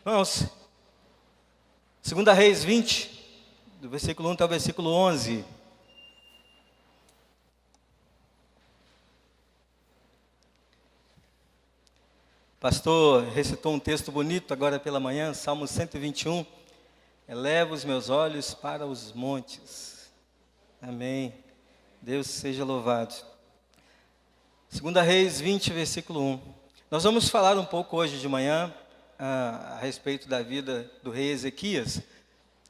Irmãos, 2 Reis 20, do versículo 1 até o versículo 11. O pastor recitou um texto bonito agora pela manhã, Salmo 121. Eleva os meus olhos para os montes. Amém. Deus seja louvado. 2 Reis 20, versículo 1. Nós vamos falar um pouco hoje de manhã a respeito da vida do rei Ezequias.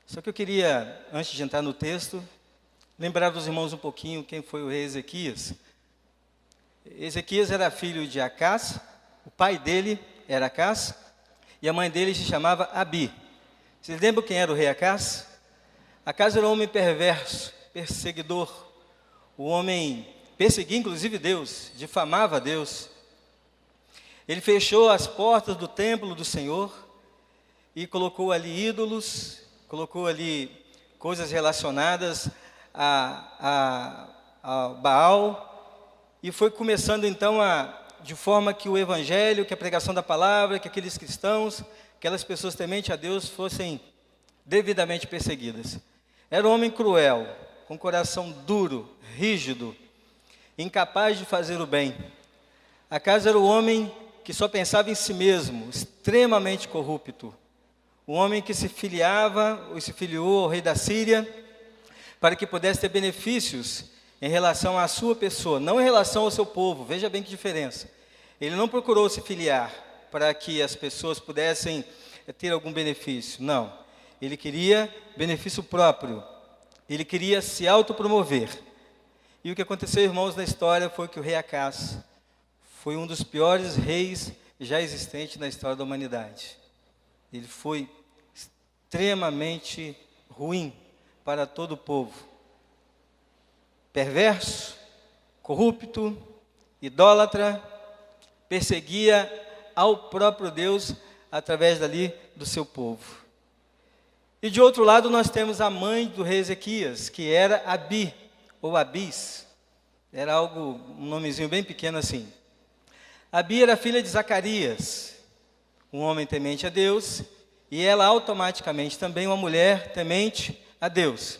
Só que eu queria, antes de entrar no texto, lembrar dos irmãos um pouquinho quem foi o rei Ezequias. Ezequias era filho de Acás, o pai dele era Acás, e a mãe dele se chamava Abi. Vocês lembram quem era o rei Acás? Acás era um homem perverso, perseguidor. O homem perseguia inclusive Deus, difamava Deus. Ele fechou as portas do templo do Senhor e colocou ali ídolos, colocou ali coisas relacionadas a Baal, e foi começando então de forma que o evangelho, que a pregação da palavra, que aqueles cristãos, aquelas pessoas tementes a Deus fossem devidamente perseguidas. Era um homem cruel, com coração duro, rígido, incapaz de fazer o bem. Acás era o homem que só pensava em si mesmo, extremamente corrupto. Um homem que se filiava, ou se filiou ao rei da Síria, para que pudesse ter benefícios em relação à sua pessoa, não em relação ao seu povo. Veja bem que diferença. Ele não procurou se filiar para que as pessoas pudessem ter algum benefício, não. Ele queria benefício próprio, ele queria se autopromover. E o que aconteceu, irmãos, na história foi que o rei Acás foi um dos piores reis já existentes na história da humanidade. Ele foi extremamente ruim para todo o povo. Perverso, corrupto, idólatra, perseguia ao próprio Deus através dali do seu povo. E de outro lado nós temos a mãe do rei Ezequias, que era Abi, ou Abis. Era um nomezinho bem pequeno assim. Abi era filha de Zacarias, um homem temente a Deus, e ela automaticamente também uma mulher temente a Deus.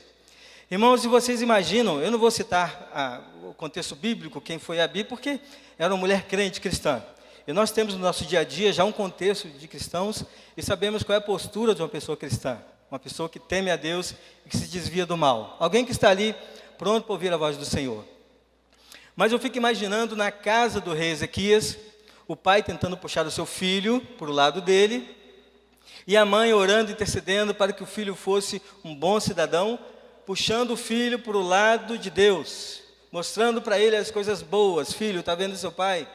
Irmãos, se vocês imaginam, eu não vou citar o contexto bíblico, quem foi Abi, porque era uma mulher crente cristã. E nós temos no nosso dia a dia já um contexto de cristãos e sabemos qual é a postura de uma pessoa cristã. Uma pessoa que teme a Deus e que se desvia do mal. Alguém que está ali pronto para ouvir a voz do Senhor. Mas eu fico imaginando na casa do rei Ezequias, o pai tentando puxar o seu filho para o lado dele, e a mãe orando, intercedendo para que o filho fosse um bom cidadão, puxando o filho para o lado de Deus, mostrando para ele as coisas boas. Filho, está vendo seu pai?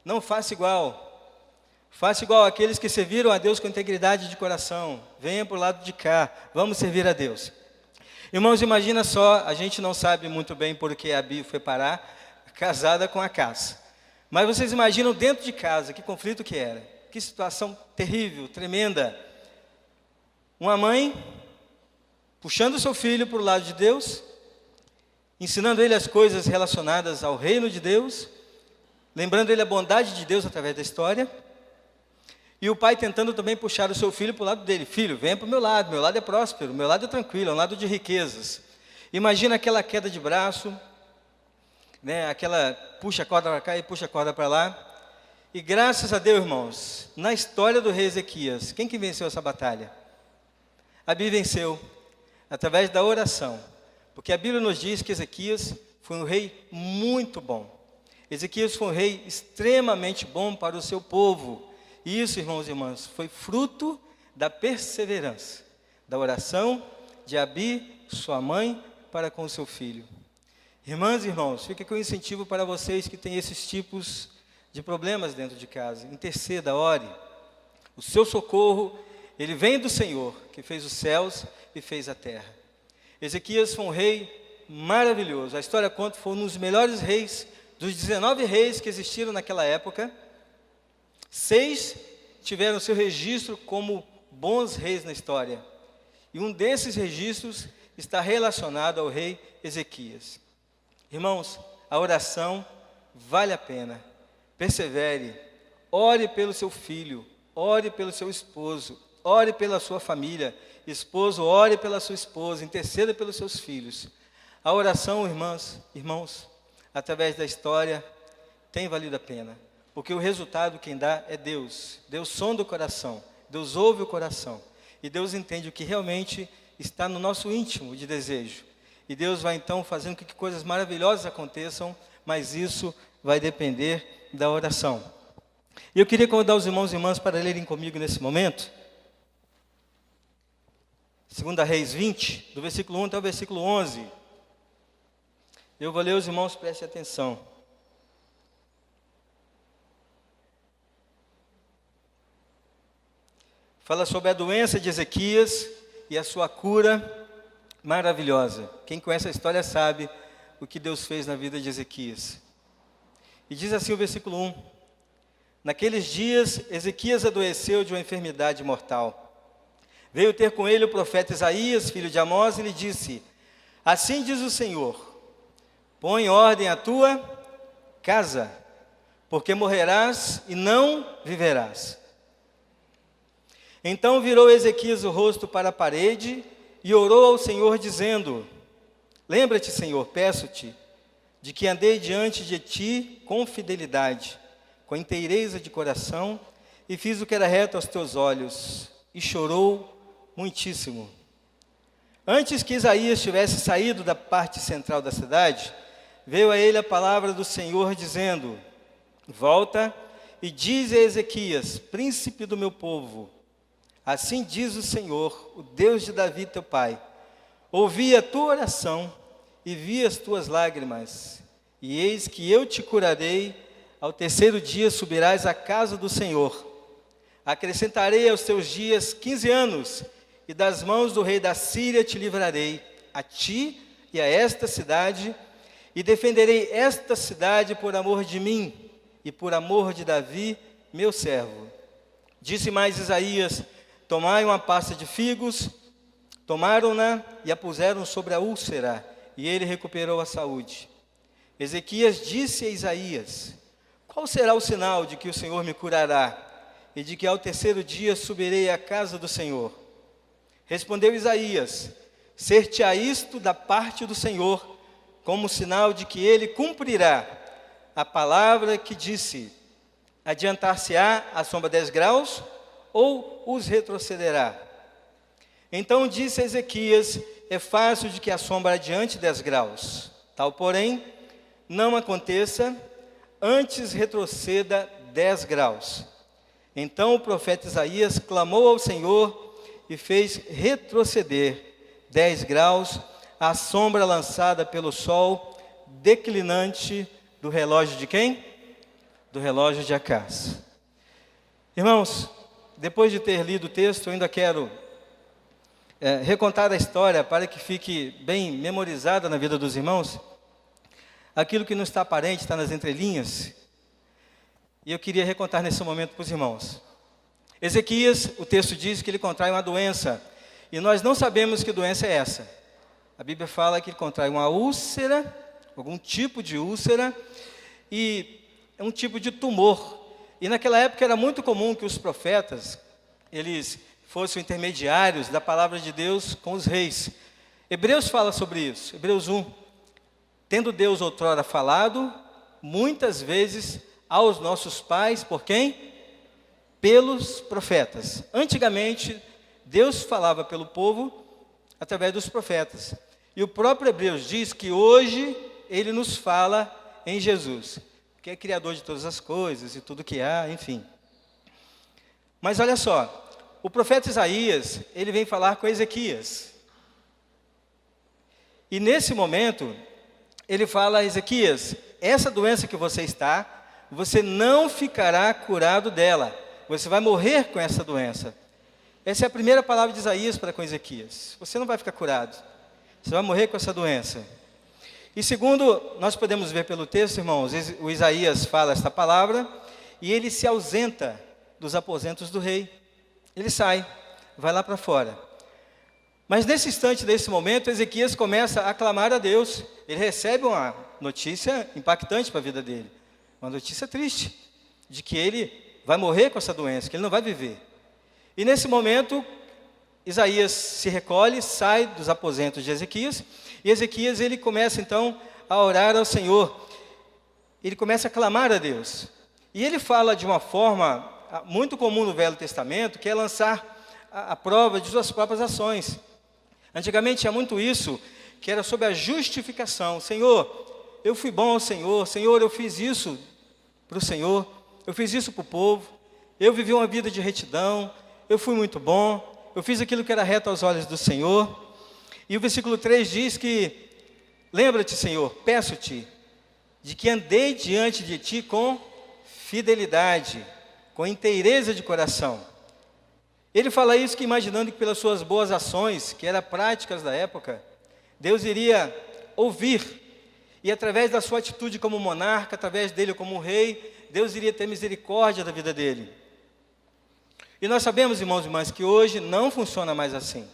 Não faça igual. Faça igual àqueles que serviram a Deus com integridade de coração. Venha para o lado de cá, vamos servir a Deus. Irmãos, imagina só, a gente não sabe muito bem por que Abi foi parar casada com Acás. Mas vocês imaginam dentro de casa, que conflito que era. Que situação terrível, tremenda. Uma mãe puxando seu filho para o lado de Deus, ensinando ele as coisas relacionadas ao reino de Deus, lembrando ele a bondade de Deus através da história, e o pai tentando também puxar o seu filho para o lado dele. Filho, venha para o meu lado é próspero, meu lado é tranquilo, é um lado de riquezas. Imagina aquela queda de braço, né, aquela puxa a corda para cá e puxa a corda para lá. E graças a Deus, irmãos, na história do rei Ezequias, quem que venceu essa batalha? Abi venceu, através da oração. Porque a Bíblia nos diz que Ezequias foi um rei muito bom. Ezequias foi um rei extremamente bom para o seu povo. E isso, irmãos e irmãs, foi fruto da perseverança, da oração de Abi, sua mãe, para com o seu filho. Irmãs e irmãos, fica aqui um incentivo para vocês que têm esses tipos de problemas dentro de casa. Interceda, ore. O seu socorro, ele vem do Senhor, que fez os céus e fez a terra. Ezequias foi um rei maravilhoso. A história conta que foi um dos melhores reis, dos 19 reis que existiram naquela época. 6 tiveram seu registro como bons reis na história. E um desses registros está relacionado ao rei Ezequias. Irmãos, a oração vale a pena. Persevere, ore pelo seu filho, ore pelo seu esposo, ore pela sua família. Esposo, ore pela sua esposa, interceda pelos seus filhos. A oração, irmãos, através da história, tem valido a pena. Porque o resultado quem dá é Deus. Deus sonda o coração, Deus ouve o coração. E Deus entende o que realmente está no nosso íntimo de desejo. E Deus vai então fazendo com que coisas maravilhosas aconteçam, mas isso vai depender da oração. E eu queria convidar os irmãos e irmãs para lerem comigo nesse momento. 2 Reis 20, do versículo 1 até o versículo 11. Eu vou ler, os irmãos prestem atenção. Fala sobre a doença de Ezequias e a sua cura maravilhosa. Quem conhece a história sabe o que Deus fez na vida de Ezequias. E diz assim o versículo 1. Naqueles dias, Ezequias adoeceu de uma enfermidade mortal. Veio ter com ele o profeta Isaías, filho de Amós, e lhe disse: assim diz o Senhor, põe em ordem a tua casa, porque morrerás e não viverás. Então virou Ezequias o rosto para a parede e orou ao Senhor, dizendo: lembra-te, Senhor, peço-te, de que andei diante de ti com fidelidade, com inteireza de coração, e fiz o que era reto aos teus olhos. E chorou muitíssimo. Antes que Isaías tivesse saído da parte central da cidade, veio a ele a palavra do Senhor, dizendo: volta e dize a Ezequias, príncipe do meu povo, assim diz o Senhor, o Deus de Davi teu pai: ouvi a tua oração e vi as tuas lágrimas, e eis que eu te curarei. Ao terceiro dia subirás à casa do Senhor. Acrescentarei aos teus dias 15 anos, e das mãos do rei da Síria te livrarei, a ti e a esta cidade, e defenderei esta cidade por amor de mim, e por amor de Davi, meu servo. Disse mais Isaías: tomai uma pasta de figos. Tomaram-na e a puseram sobre a úlcera, e ele recuperou a saúde. Ezequias disse a Isaías: qual será o sinal de que o Senhor me curará, e de que ao terceiro dia subirei à casa do Senhor? Respondeu Isaías: ser-te-á isto da parte do Senhor, como sinal de que ele cumprirá a palavra que disse: adiantar-se-á a sombra 10 graus, ou os retrocederá? Então disse Ezequias: é fácil de que a sombra adiante 10 graus. Tal, porém, não aconteça, antes retroceda 10 graus. Então o profeta Isaías clamou ao Senhor e fez retroceder 10 graus a sombra lançada pelo sol declinante do relógio de quem? Do relógio de Acás. Irmãos, depois de ter lido o texto, eu ainda quero recontar a história para que fique bem memorizada na vida dos irmãos. Aquilo que não está aparente, está nas entrelinhas. E eu queria recontar nesse momento para os irmãos. Ezequias, o texto diz que ele contrai uma doença. E nós não sabemos que doença é essa. A Bíblia fala que ele contrai uma úlcera, algum tipo de úlcera, e é um tipo de tumor. E naquela época era muito comum que os profetas, eles fossem intermediários da palavra de Deus com os reis. Hebreus fala sobre isso, Hebreus 1. Tendo Deus outrora falado, muitas vezes aos nossos pais, por quem? Pelos profetas. Antigamente, Deus falava pelo povo através dos profetas. E o próprio Hebreus diz que hoje Ele nos fala em Jesus, que é criador de todas as coisas e tudo que há, enfim. Mas olha só, o profeta Isaías, ele vem falar com Ezequias. E nesse momento, ele fala a Ezequias: essa doença que você está, você não ficará curado dela. Você vai morrer com essa doença. Essa é a primeira palavra de Isaías para com Ezequias. Você não vai ficar curado. Você vai morrer com essa doença. E segundo, nós podemos ver pelo texto, irmãos, o Isaías fala esta palavra e ele se ausenta dos aposentos do rei. Ele sai, vai lá para fora. Mas nesse instante, nesse momento, Ezequias começa a clamar a Deus. Ele recebe uma notícia impactante para a vida dele. Uma notícia triste, de que ele vai morrer com essa doença, que ele não vai viver. E nesse momento, Isaías se recolhe, sai dos aposentos de Ezequias, e Ezequias ele começa então a orar ao Senhor. Ele começa a clamar a Deus. E ele fala de uma forma muito comum no Velho Testamento, que é lançar a prova de suas próprias ações. Antigamente tinha muito isso, que era sobre a justificação. Senhor, eu fui bom ao Senhor. Senhor, eu fiz isso para o Senhor. Eu fiz isso para o povo. Eu vivi uma vida de retidão. Eu fui muito bom. Eu fiz aquilo que era reto aos olhos do Senhor. E o versículo 3 diz que: lembra-te, Senhor, peço-te, de que andei diante de ti com fidelidade, com inteireza de coração. Ele fala isso que imaginando que pelas suas boas ações, que eram práticas da época, Deus iria ouvir, e através da sua atitude como monarca, através dele como rei, Deus iria ter misericórdia da vida dele. E nós sabemos, irmãos e irmãs, que hoje não funciona mais assim.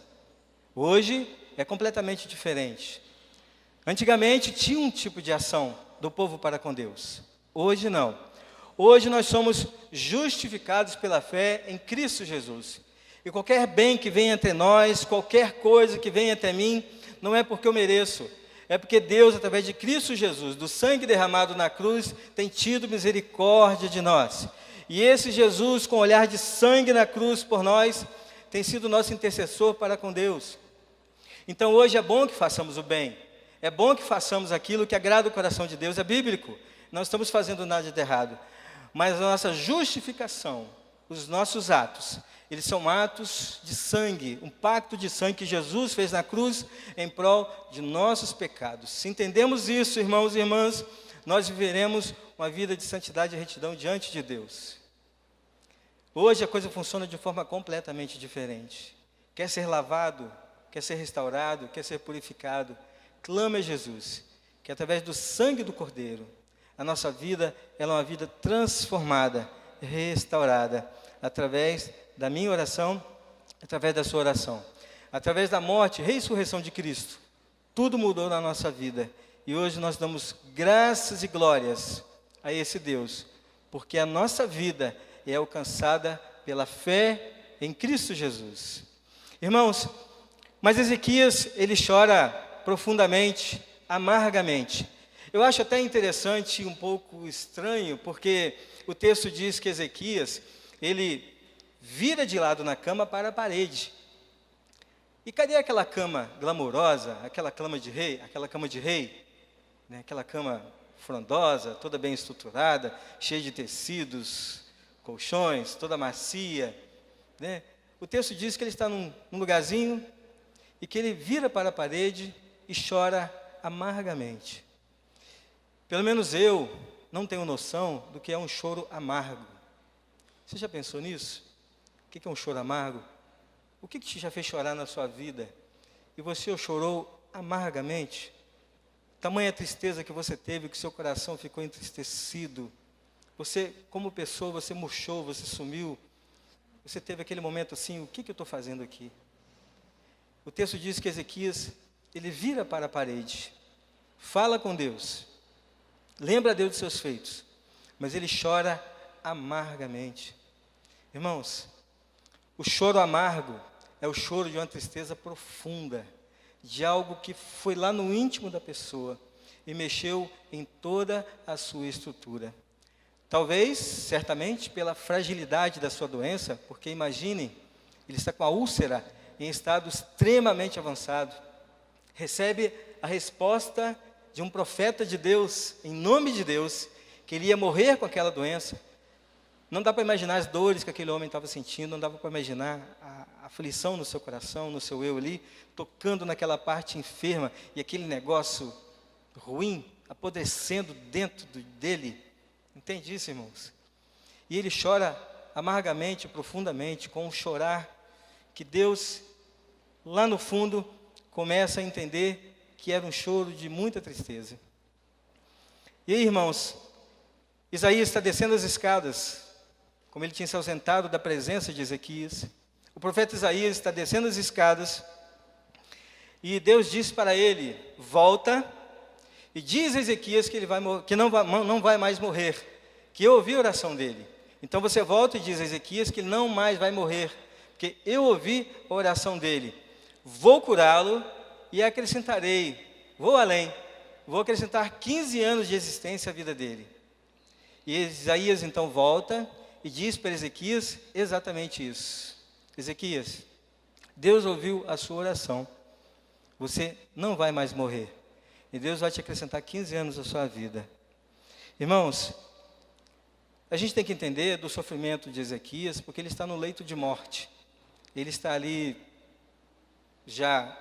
Hoje é completamente diferente. Antigamente tinha um tipo de ação do povo para com Deus. Hoje não. Hoje nós somos justificados pela fé em Cristo Jesus. E qualquer bem que venha até nós, qualquer coisa que venha até mim, não é porque eu mereço. É porque Deus, através de Cristo Jesus, do sangue derramado na cruz, tem tido misericórdia de nós. E esse Jesus, com o olhar de sangue na cruz por nós, tem sido nosso intercessor para com Deus. Então hoje é bom que façamos o bem. É bom que façamos aquilo que agrada o coração de Deus. É bíblico. Não estamos fazendo nada de errado. Mas a nossa justificação, os nossos atos, eles são atos de sangue, um pacto de sangue que Jesus fez na cruz em prol de nossos pecados. Se entendemos isso, irmãos e irmãs, nós viveremos uma vida de santidade e retidão diante de Deus. Hoje a coisa funciona de forma completamente diferente. Quer ser lavado, quer ser restaurado, quer ser purificado, clame a Jesus, que através do sangue do Cordeiro, a nossa vida ela é uma vida transformada, restaurada, através da minha oração, através da sua oração. Através da morte e ressurreição de Cristo, tudo mudou na nossa vida. E hoje nós damos graças e glórias a esse Deus, porque a nossa vida é alcançada pela fé em Cristo Jesus. Irmãos, mas Ezequias, ele chora profundamente, amargamente. Eu acho até interessante e um pouco estranho, porque o texto diz que Ezequias, ele vira de lado na cama para a parede. E cadê aquela cama glamourosa, aquela cama de rei, né? Aquela cama frondosa, toda bem estruturada, cheia de tecidos, colchões, toda macia, né? O texto diz que ele está num lugarzinho e que ele vira para a parede e chora amargamente. Pelo menos eu não tenho noção do que é um choro amargo. Você já pensou nisso? O que é um choro amargo? O que te já fez chorar na sua vida? E você chorou amargamente? Tamanha tristeza que você teve, que seu coração ficou entristecido. Você, como pessoa, você murchou, você sumiu. Você teve aquele momento assim, o que eu estou fazendo aqui? O texto diz que Ezequias, ele vira para a parede, fala com Deus, lembra a Deus dos seus feitos, mas ele chora amargamente. Irmãos, o choro amargo é o choro de uma tristeza profunda, de algo que foi lá no íntimo da pessoa e mexeu em toda a sua estrutura. Talvez, certamente, pela fragilidade da sua doença, porque imagine, ele está com a úlcera em estado extremamente avançado. Recebe a resposta de um profeta de Deus, em nome de Deus, que ele ia morrer com aquela doença. Não dá para imaginar as dores que aquele homem estava sentindo, não dava para imaginar a aflição no seu coração, no seu eu ali, tocando naquela parte enferma, e aquele negócio ruim, apodrecendo dentro dele. Entende isso, irmãos? E ele chora amargamente, profundamente, com um chorar que Deus, lá no fundo, começa a entender que era um choro de muita tristeza. E aí, irmãos, Isaías está descendo as escadas, como ele tinha se ausentado da presença de Ezequias. O profeta Isaías está descendo as escadas, e Deus diz para ele, volta, e diz a Ezequias que ele vai, que não vai mais morrer, que eu ouvi a oração dele. Então você volta e diz a Ezequias que ele não mais vai morrer, porque eu ouvi a oração dele. Vou curá-lo e acrescentarei, vou além, vou acrescentar 15 anos de existência à vida dele. E Isaías então volta e diz para Ezequias exatamente isso. Ezequias, Deus ouviu a sua oração. Você não vai mais morrer. E Deus vai te acrescentar 15 anos à sua vida. Irmãos, a gente tem que entender do sofrimento de Ezequias, porque ele está no leito de morte. Ele está ali já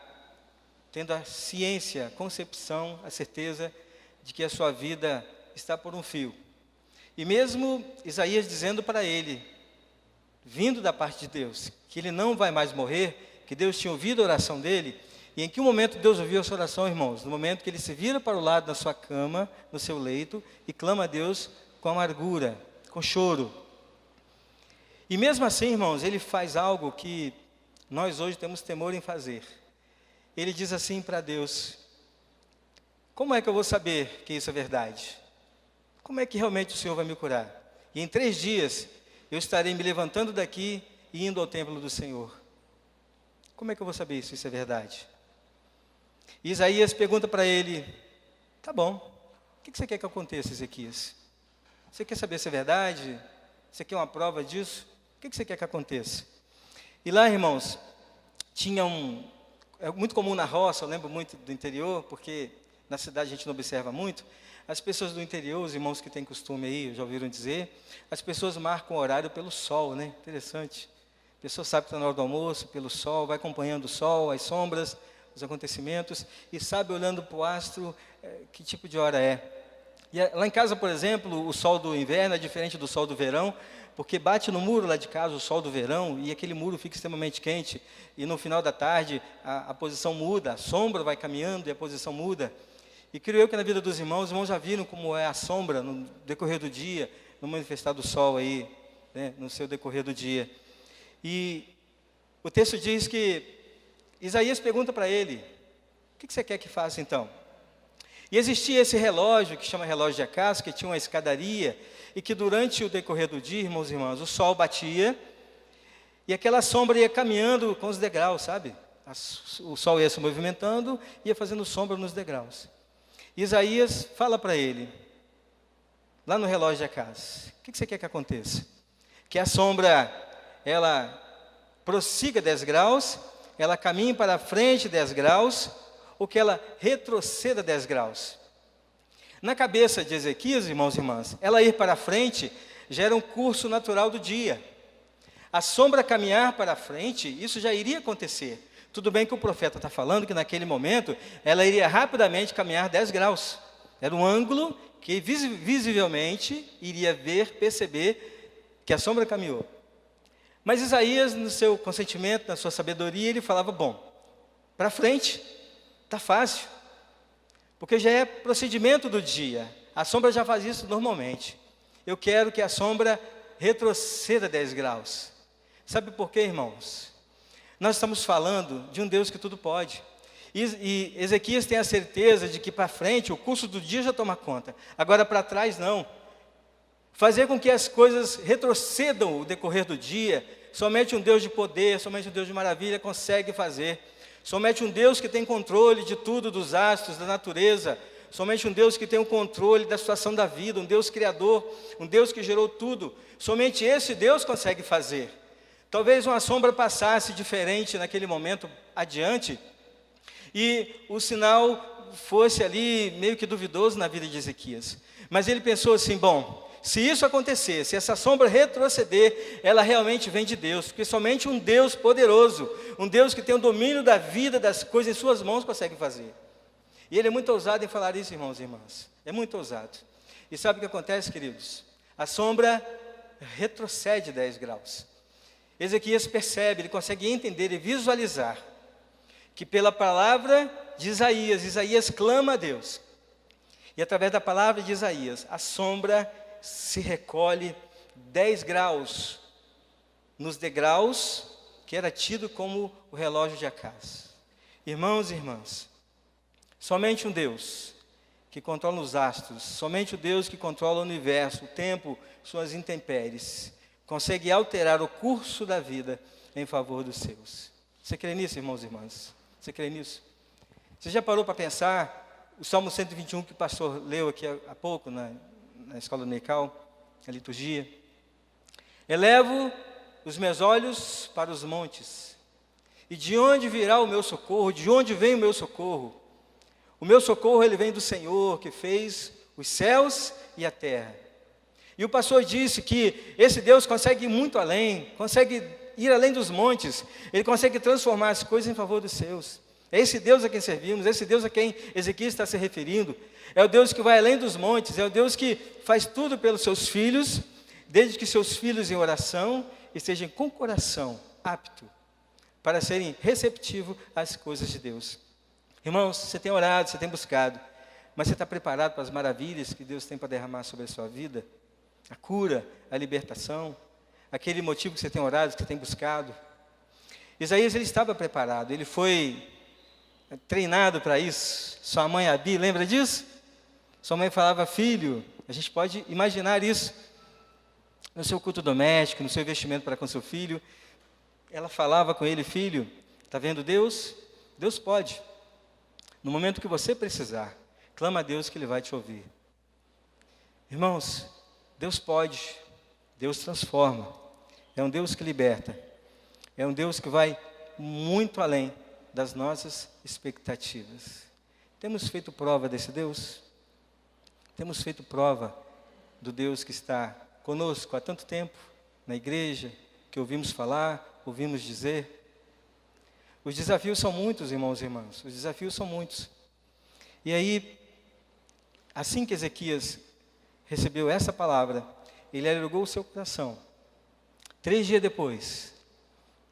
tendo a ciência, a concepção, a certeza de que a sua vida está por um fio. E mesmo Isaías dizendo para ele, vindo da parte de Deus, que ele não vai mais morrer, que Deus tinha ouvido a oração dele. E em que momento Deus ouviu a sua oração, irmãos? No momento que ele se vira para o lado da sua cama, no seu leito, e clama a Deus com amargura, com choro. E mesmo assim, irmãos, ele faz algo que nós hoje temos temor em fazer. Ele diz assim para Deus: como é que eu vou saber que isso é verdade? Como é que realmente o Senhor vai me curar? E em 3 dias eu estarei me levantando daqui e indo ao templo do Senhor. Como é que eu vou saber se isso é verdade? E Isaías pergunta para ele: tá bom, o que você quer que aconteça, Ezequias? Você quer saber se é verdade? Você quer uma prova disso? O que você quer que aconteça? E lá, irmãos, tinha é muito comum na roça, eu lembro muito do interior, porque na cidade a gente não observa muito. As pessoas do interior, os irmãos que têm costume aí, já ouviram dizer, as pessoas marcam o horário pelo sol, né? Interessante. A pessoa sabe que está na hora do almoço, pelo sol, vai acompanhando o sol, as sombras, os acontecimentos, e sabe, olhando para o astro, que tipo de hora é. E lá em casa, por exemplo, o sol do inverno é diferente do sol do verão, porque bate no muro lá de casa o sol do verão, e aquele muro fica extremamente quente, e no final da tarde a posição muda, a sombra vai caminhando e a posição muda. E creio eu que na vida dos irmãos, os irmãos já viram como é a sombra no decorrer do dia, no manifestar do sol aí, né, no seu decorrer do dia. E o texto diz que Isaías pergunta para ele: o que você quer que faça então? E existia esse relógio, que chama relógio de Acás, que tinha uma escadaria, e que durante o decorrer do dia, irmãos e irmãs, o sol batia, e aquela sombra ia caminhando com os degraus, sabe? O sol ia se movimentando, ia fazendo sombra nos degraus. Isaías fala para ele, lá no relógio de Acás: o que você quer que aconteça? Que a sombra, ela prossiga 10 graus, ela caminhe para frente 10 graus, ou que ela retroceda 10 graus. Na cabeça de Ezequias, irmãos e irmãs, ela ir para frente já era um curso natural do dia. A sombra caminhar para frente, isso já iria acontecer. Tudo bem que o profeta está falando que naquele momento ela iria rapidamente caminhar 10 graus. Era um ângulo que visivelmente iria perceber que a sombra caminhou. Mas Isaías, no seu consentimento, na sua sabedoria, ele falava: bom, para frente, está fácil, porque já é procedimento do dia, a sombra já faz isso normalmente. Eu quero que a sombra retroceda 10 graus. Sabe por quê, irmãos? Nós estamos falando de um Deus que tudo pode. E Ezequias tem a certeza de que para frente o curso do dia já toma conta. Agora para trás não. Fazer com que as coisas retrocedam o decorrer do dia, somente um Deus de poder, somente um Deus de maravilha consegue fazer. Somente um Deus que tem controle de tudo, dos astros, da natureza. Somente um Deus que tem o controle da situação da vida, um Deus criador, um Deus que gerou tudo. Somente esse Deus consegue fazer. Talvez uma sombra passasse diferente naquele momento adiante, e o sinal fosse ali meio que duvidoso na vida de Ezequias. Mas ele pensou assim: bom, se isso acontecer, se essa sombra retroceder, ela realmente vem de Deus, porque somente um Deus poderoso, um Deus que tem o domínio da vida, das coisas em suas mãos, consegue fazer. E ele é muito ousado em falar isso, irmãos e irmãs. É muito ousado. E sabe o que acontece, queridos? A sombra retrocede 10 graus. Ezequias percebe, ele consegue entender e visualizar que pela palavra de Isaías clama a Deus. E através da palavra de Isaías, a sombra se recolhe 10 graus nos degraus que era tido como o relógio de Acás. Irmãos e irmãs, somente um Deus que controla os astros, somente o Deus que controla o universo, o tempo, suas intempéries, consegue alterar o curso da vida em favor dos seus. Você crê nisso, irmãos e irmãs? Você crê nisso? Você já parou para pensar, o Salmo 121 que o pastor leu aqui há pouco, na escola dominical, na liturgia? Elevo os meus olhos para os montes, e de onde virá o meu socorro? De onde vem o meu socorro? O meu socorro, ele vem do Senhor, que fez os céus e a terra. E o pastor disse que esse Deus consegue ir muito além, consegue ir além dos montes, ele consegue transformar as coisas em favor dos seus. É esse Deus a quem servimos, é esse Deus a quem Ezequias está se referindo. É o Deus que vai além dos montes, é o Deus que faz tudo pelos seus filhos, desde que seus filhos em oração estejam com o coração apto para serem receptivos às coisas de Deus. Irmãos, você tem orado, você tem buscado, mas você está preparado para as maravilhas que Deus tem para derramar sobre a sua vida? A cura, a libertação, aquele motivo que você tem orado, que você tem buscado. Isaías, ele estava preparado, ele foi treinado para isso. Sua mãe Abi, lembra disso? Sua mãe falava, filho, a gente pode imaginar isso no seu culto doméstico, no seu investimento para com seu filho. Ela falava com ele, filho, está vendo Deus? Deus pode. No momento que você precisar, clama a Deus que Ele vai te ouvir. Irmãos, Deus pode, Deus transforma, é um Deus que liberta, é um Deus que vai muito além das nossas expectativas. Temos feito prova desse Deus? Temos feito prova do Deus que está conosco há tanto tempo, na igreja, que ouvimos falar, ouvimos dizer? Os desafios são muitos, irmãos e irmãs, os desafios são muitos. E aí, assim que Ezequias recebeu essa palavra, ele alegou o seu coração. 3 dias depois,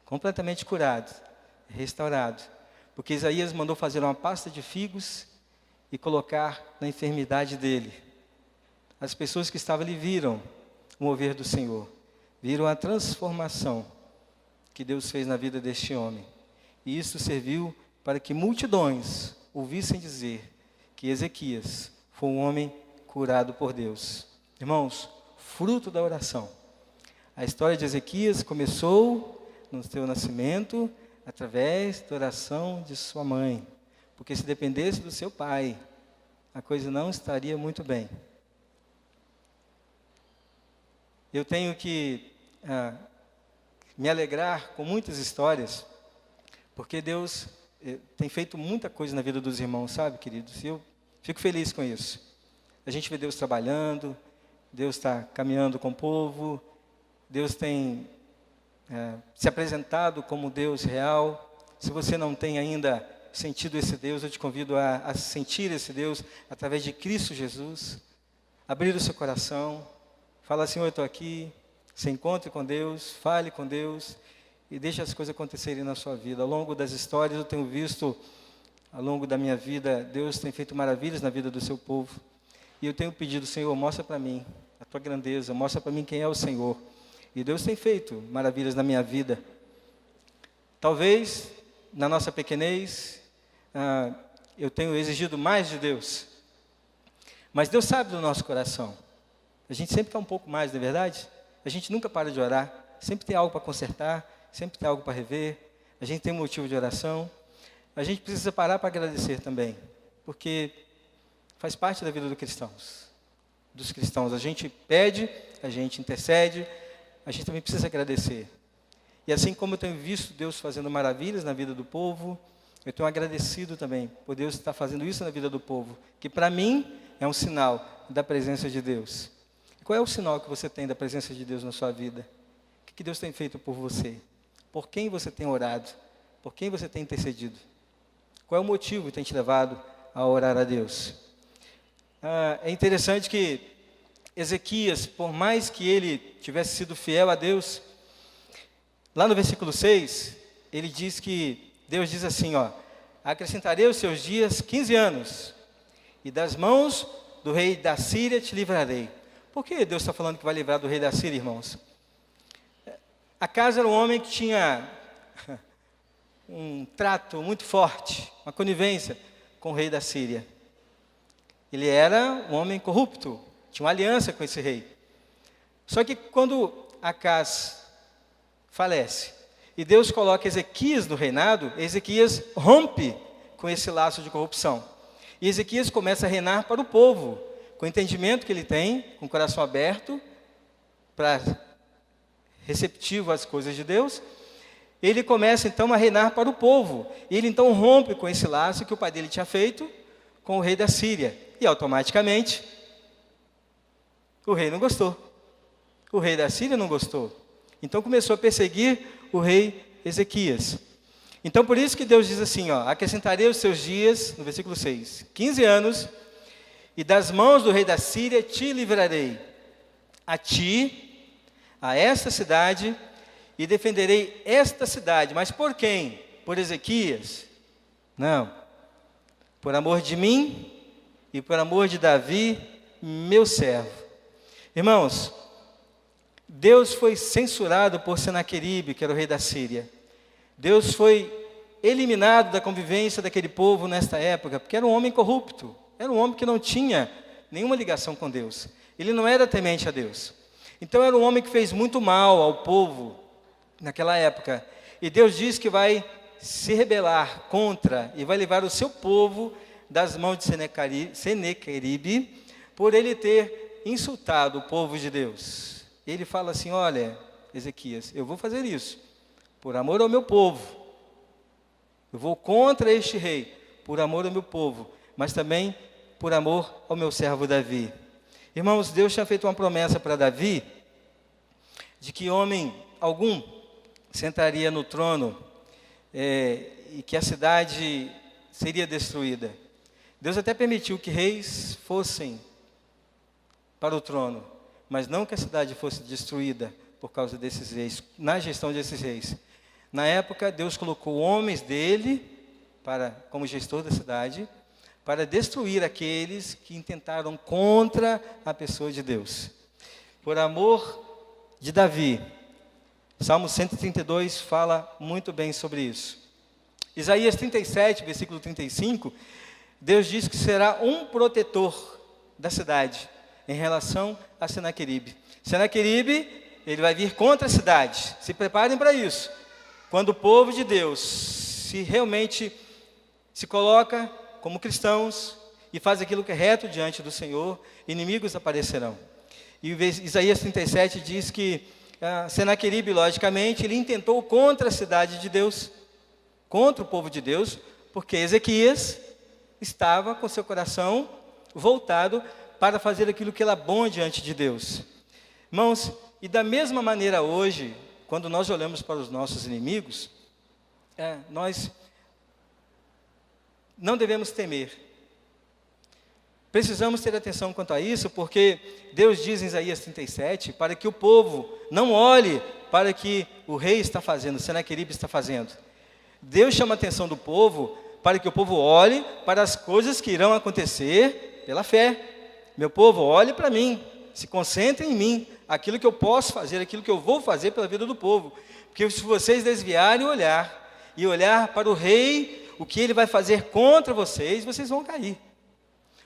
completamente curado, restaurado, porque Isaías mandou fazer uma pasta de figos e colocar na enfermidade dele. As pessoas que estavam ali viram o mover do Senhor, viram a transformação que Deus fez na vida deste homem. E isso serviu para que multidões ouvissem dizer que Ezequias foi um homem curado por Deus. Irmãos, fruto da oração. A história de Ezequias começou no seu nascimento através da oração de sua mãe. Porque se dependesse do seu pai, a coisa não estaria muito bem. Eu tenho que me alegrar com muitas histórias, porque Deus tem feito muita coisa na vida dos irmãos, sabe, queridos? E eu fico feliz com isso. A gente vê Deus trabalhando, Deus está caminhando com o povo, Deus tem se apresentado como Deus real. Se você não tem ainda sentido esse Deus, eu te convido a sentir esse Deus através de Cristo Jesus. Abrir o seu coração, fala, Senhor, eu estou aqui. Se encontre com Deus, fale com Deus e deixe as coisas acontecerem na sua vida. Ao longo das histórias, eu tenho visto, ao longo da minha vida, Deus tem feito maravilhas na vida do seu povo. E eu tenho pedido, Senhor, mostra para mim a tua grandeza, mostra para mim quem é o Senhor. E Deus tem feito maravilhas na minha vida. Talvez, na nossa pequenez, eu tenho exigido mais de Deus. Mas Deus sabe do nosso coração. A gente sempre quer um pouco mais, não é verdade? A gente nunca para de orar. Sempre tem algo para consertar, sempre tem algo para rever. A gente tem um motivo de oração. A gente precisa parar para agradecer também. Porque faz parte da vida dos cristãos. A gente pede, a gente intercede, a gente também precisa agradecer. E assim como eu tenho visto Deus fazendo maravilhas na vida do povo, eu tenho agradecido também por Deus estar fazendo isso na vida do povo, que para mim é um sinal da presença de Deus. E qual é o sinal que você tem da presença de Deus na sua vida? O que Deus tem feito por você? Por quem você tem orado? Por quem você tem intercedido? Qual é o motivo que tem te levado a orar a Deus? É interessante que Ezequias, por mais que ele tivesse sido fiel a Deus, lá no versículo 6, ele diz que, Deus diz assim, acrescentarei os seus dias 15 anos, e das mãos do rei da Síria te livrarei. Por que Deus está falando que vai livrar do rei da Síria, irmãos? Acas era um homem que tinha um trato muito forte, uma conivência com o rei da Síria. Ele era um homem corrupto, tinha uma aliança com esse rei. Só que quando Acás falece. E Deus coloca Ezequias no reinado. Ezequias rompe com esse laço de corrupção. E Ezequias começa a reinar para o povo, com o entendimento que ele tem, com o coração aberto, receptivo às coisas de Deus. Ele começa então a reinar para o povo. Ele então rompe com esse laço que o pai dele tinha feito com o rei da Síria. E automaticamente, o rei não gostou. O rei da Síria não gostou. Então começou a perseguir o rei Ezequias. Então por isso que Deus diz assim, acrescentarei os seus dias, no versículo 6, 15 anos, e das mãos do rei da Síria te livrarei, a ti, a esta cidade, e defenderei esta cidade. Mas por quem? Por Ezequias? Não. Por amor de mim e por amor de Davi, meu servo. Irmãos, Deus foi censurado por Senaqueribe, que era o rei da Síria. Deus foi eliminado da convivência daquele povo nesta época, porque era um homem corrupto, era um homem que não tinha nenhuma ligação com Deus. Ele não era temente a Deus. Então era um homem que fez muito mal ao povo naquela época. E Deus diz que vai se rebelar contra e vai levar o seu povo das mãos de Senaqueribe, por ele ter insultado o povo de Deus. Ele fala assim, olha, Ezequias, eu vou fazer isso por amor ao meu povo. Eu vou contra este rei, por amor ao meu povo, mas também por amor ao meu servo Davi. Irmãos, Deus tinha feito uma promessa para Davi, de que homem algum sentaria no trono, e que a cidade seria destruída. Deus até permitiu que reis fossem para o trono, mas não que a cidade fosse destruída por causa desses reis, na gestão desses reis. Na época, Deus colocou homens dele, como gestor da cidade, para destruir aqueles que intentaram contra a pessoa de Deus. Por amor de Davi, Salmo 132 fala muito bem sobre isso. Isaías 37, versículo 35, Deus diz que será um protetor da cidade, em relação a Senaqueribe. Senaqueribe, ele vai vir contra a cidade. Se preparem para isso. Quando o povo de Deus realmente se coloca como cristãos e faz aquilo que é reto diante do Senhor, inimigos aparecerão. E Isaías 37 diz que Senaqueribe, logicamente, ele intentou contra a cidade de Deus, contra o povo de Deus, porque Ezequias estava com seu coração voltado para fazer aquilo que era bom diante de Deus. Irmãos, e da mesma maneira hoje, quando nós olhamos para os nossos inimigos, nós não devemos temer. Precisamos ter atenção quanto a isso, porque Deus diz em Isaías 37, para que o povo não olhe para o que o rei está fazendo, Senaqueribe está fazendo. Deus chama a atenção do povo, para que o povo olhe para as coisas que irão acontecer pela fé. Meu povo, olhe para mim, se concentre em mim, aquilo que eu posso fazer, aquilo que eu vou fazer pela vida do povo. Porque se vocês desviarem e olhar para o rei, o que ele vai fazer contra vocês, vocês vão cair.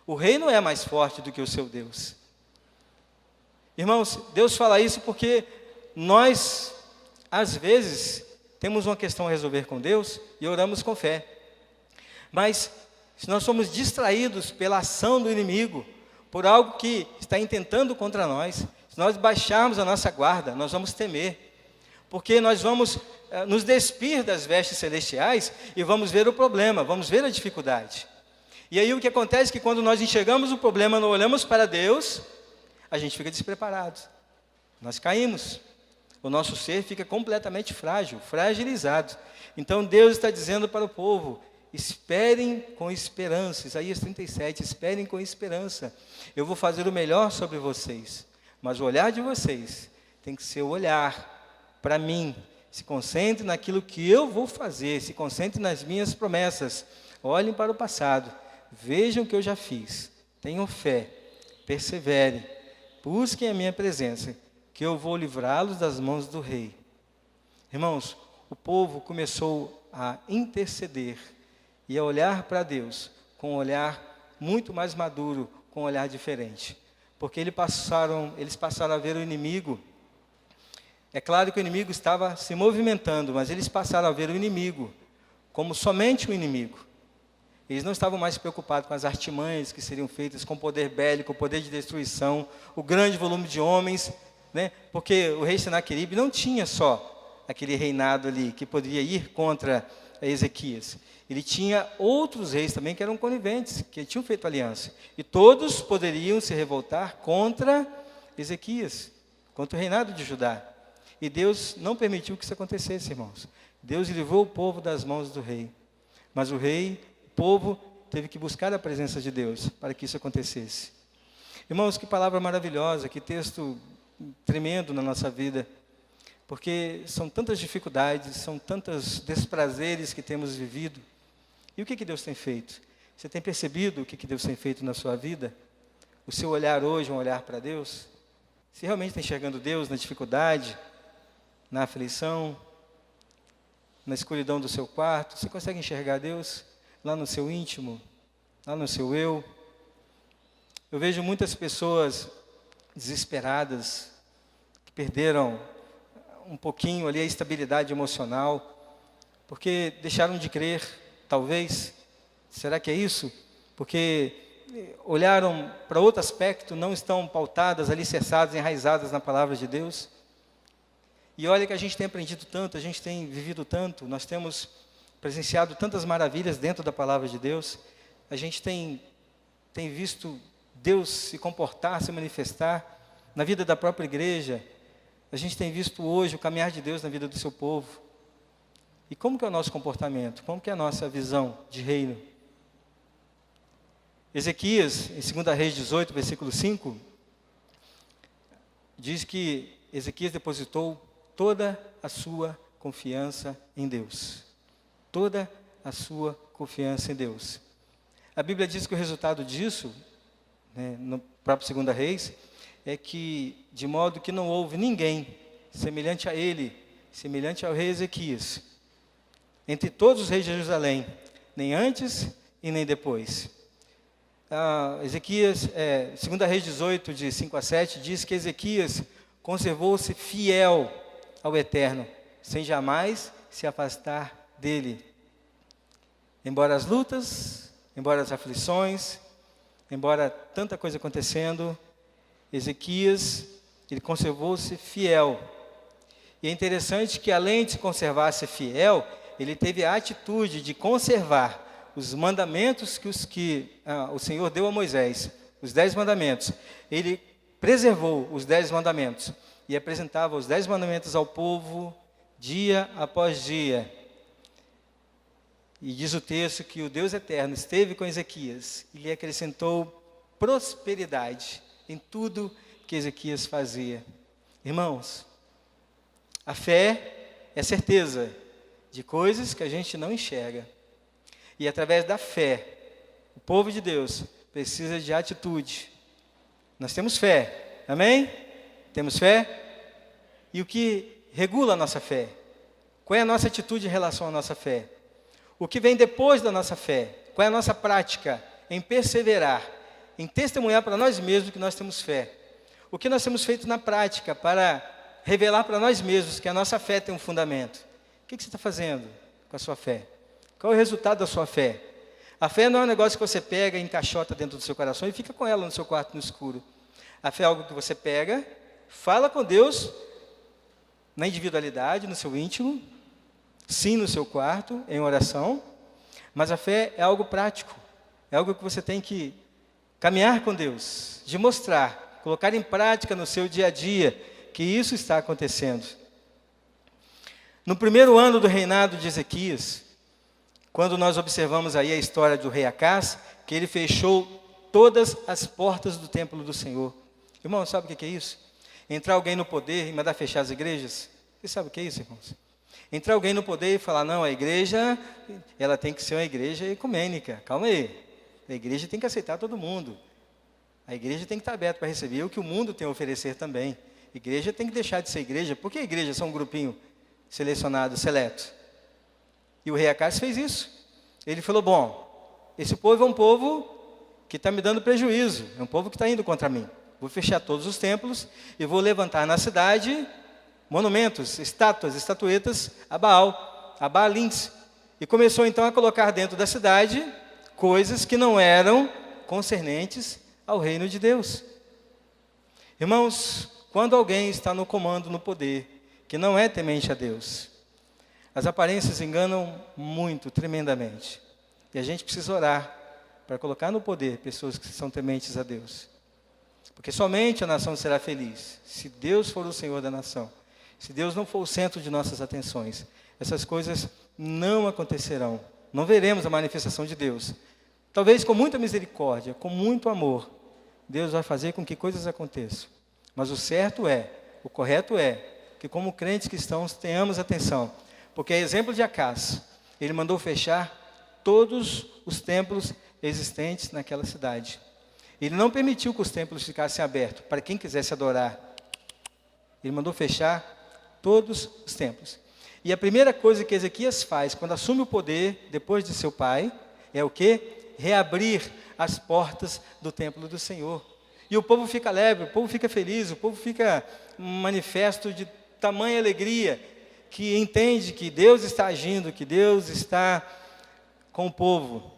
O rei não é mais forte do que o seu Deus. Irmãos, Deus fala isso porque nós, às vezes, temos uma questão a resolver com Deus e oramos com fé. Mas, se nós somos distraídos pela ação do inimigo, por algo que está intentando contra nós, se nós baixarmos a nossa guarda, nós vamos temer. Porque nós vamos nos despir das vestes celestiais e vamos ver o problema, vamos ver a dificuldade. E aí o que acontece é que quando nós enxergamos o problema, não olhamos para Deus, a gente fica despreparado. Nós caímos. O nosso ser fica completamente frágil, fragilizado. Então Deus está dizendo para o povo, esperem com esperança. Isaías 37, esperem com esperança. Eu vou fazer o melhor sobre vocês. Mas o olhar de vocês tem que ser o olhar para mim. Se concentre naquilo que eu vou fazer. Se concentre nas minhas promessas. Olhem para o passado. Vejam o que eu já fiz. Tenham fé. Perseverem. Busquem a minha presença, que eu vou livrá-los das mãos do rei. Irmãos, o povo começou a interceder e a olhar para Deus com um olhar muito mais maduro, com um olhar diferente. Porque eles passaram a ver o inimigo É claro que o inimigo estava se movimentando, mas eles passaram a ver o inimigo como somente um inimigo. Eles não estavam mais preocupados com as artimanhas que seriam feitas, com o poder bélico, o poder de destruição, o grande volume de homens, né? Porque o rei Senaqueribe não tinha só aquele reinado ali que poderia ir contra Ezequias. Ele tinha outros reis também que eram coniventes, que tinham feito aliança. E todos poderiam se revoltar contra Ezequias, contra o reinado de Judá. E Deus não permitiu que isso acontecesse, irmãos. Deus livrou o povo das mãos do rei. Mas o povo teve que buscar a presença de Deus para que isso acontecesse. Irmãos, que palavra maravilhosa, que texto tremendo na nossa vida. Porque são tantas dificuldades, são tantos desprazeres que temos vivido. E o que Deus tem feito? Você tem percebido o que Deus tem feito na sua vida? O seu olhar hoje é um olhar para Deus? Você realmente está enxergando Deus na dificuldade, na aflição, na escuridão do seu quarto? Você consegue enxergar Deus lá no seu íntimo, lá no seu eu? Eu vejo muitas pessoas desesperadas, que perderam um pouquinho ali a estabilidade emocional, porque deixaram de crer, talvez. Será que é isso? Porque olharam para outro aspecto, não estão pautadas, alicerçadas, enraizadas na palavra de Deus. E olha que a gente tem aprendido tanto, a gente tem vivido tanto, nós temos presenciado tantas maravilhas dentro da palavra de Deus, a gente tem visto Deus se comportar, se manifestar na vida da própria igreja. A gente tem visto hoje o caminhar de Deus na vida do seu povo. E como que é o nosso comportamento? Como que é a nossa visão de reino? Ezequias, em 2 Reis 18, versículo 5, diz que Ezequias depositou toda a sua confiança em Deus. Toda a sua confiança em Deus. A Bíblia diz que o resultado disso, né, no próprio 2 Reis, é que, de modo que não houve ninguém semelhante a ele, semelhante ao rei Ezequias, entre todos os reis de Jerusalém, nem antes e nem depois. Ezequias, 2 Reis 18, de 5 a 7, diz que Ezequias conservou-se fiel ao Eterno, sem jamais se afastar dele. Embora as lutas, embora as aflições, embora tanta coisa acontecendo, Ezequias, ele conservou-se fiel. E é interessante que, além de se conservar-se fiel, ele teve a atitude de conservar os mandamentos que o Senhor deu a Moisés, os 10 mandamentos. Ele preservou os 10 mandamentos e apresentava os 10 mandamentos ao povo dia após dia. E diz o texto que o Deus eterno esteve com Ezequias e lhe acrescentou prosperidade em tudo que Ezequias fazia. Irmãos, a fé é certeza de coisas que a gente não enxerga. E através da fé, o povo de Deus precisa de atitude. Nós temos fé, amém? Temos fé? E o que regula a nossa fé? Qual é a nossa atitude em relação à nossa fé? O que vem depois da nossa fé? Qual é a nossa prática em perseverar, em testemunhar para nós mesmos que nós temos fé? O que nós temos feito na prática para revelar para nós mesmos que a nossa fé tem um fundamento? O que você está fazendo com a sua fé? Qual é o resultado da sua fé? A fé não é um negócio que você pega e encaixota dentro do seu coração e fica com ela no seu quarto no escuro. A fé é algo que você pega, fala com Deus na individualidade, no seu íntimo, sim, no seu quarto, em oração, mas a fé é algo prático, é algo que você tem que caminhar com Deus, de mostrar, colocar em prática no seu dia a dia, que isso está acontecendo. No primeiro ano do reinado de Ezequias, quando nós observamos aí a história do rei Acás, que ele fechou todas as portas do templo do Senhor. Irmão, sabe o que é isso? Entrar alguém no poder e mandar fechar as igrejas? Você sabe o que é isso, irmãos? Entrar alguém no poder e falar, não, a igreja, ela tem que ser uma igreja ecumênica. Calma aí. A igreja tem que aceitar todo mundo. A igreja tem que estar aberta para receber o que o mundo tem a oferecer também. A igreja tem que deixar de ser igreja. Por que a igreja é só um grupinho selecionado, seleto? E o rei Acás fez isso. Ele falou, bom, esse povo é um povo que está me dando prejuízo. É um povo que está indo contra mim. Vou fechar todos os templos e vou levantar na cidade monumentos, estátuas, estatuetas a Baal, a Baalins. E começou então a colocar dentro da cidade coisas que não eram concernentes ao reino de Deus. Irmãos, quando alguém está no comando, no poder, que não é temente a Deus, as aparências enganam muito, tremendamente. E a gente precisa orar para colocar no poder pessoas que são tementes a Deus. Porque somente a nação será feliz se Deus for o Senhor da nação. Se Deus não for o centro de nossas atenções, essas coisas não acontecerão. Não veremos a manifestação de Deus. Talvez com muita misericórdia, com muito amor, Deus vai fazer com que coisas aconteçam. Mas o certo é, o correto é, que como crentes cristãos tenhamos atenção. Porque é exemplo de Acás. Ele mandou fechar todos os templos existentes naquela cidade. Ele não permitiu que os templos ficassem abertos para quem quisesse adorar. Ele mandou fechar todos os templos. E a primeira coisa que Ezequias faz quando assume o poder, depois de seu pai, é o quê? Reabrir as portas do templo do Senhor. E o povo fica alegre, o povo fica feliz, o povo fica manifesto de tamanha alegria, que entende que Deus está agindo, que Deus está com o povo.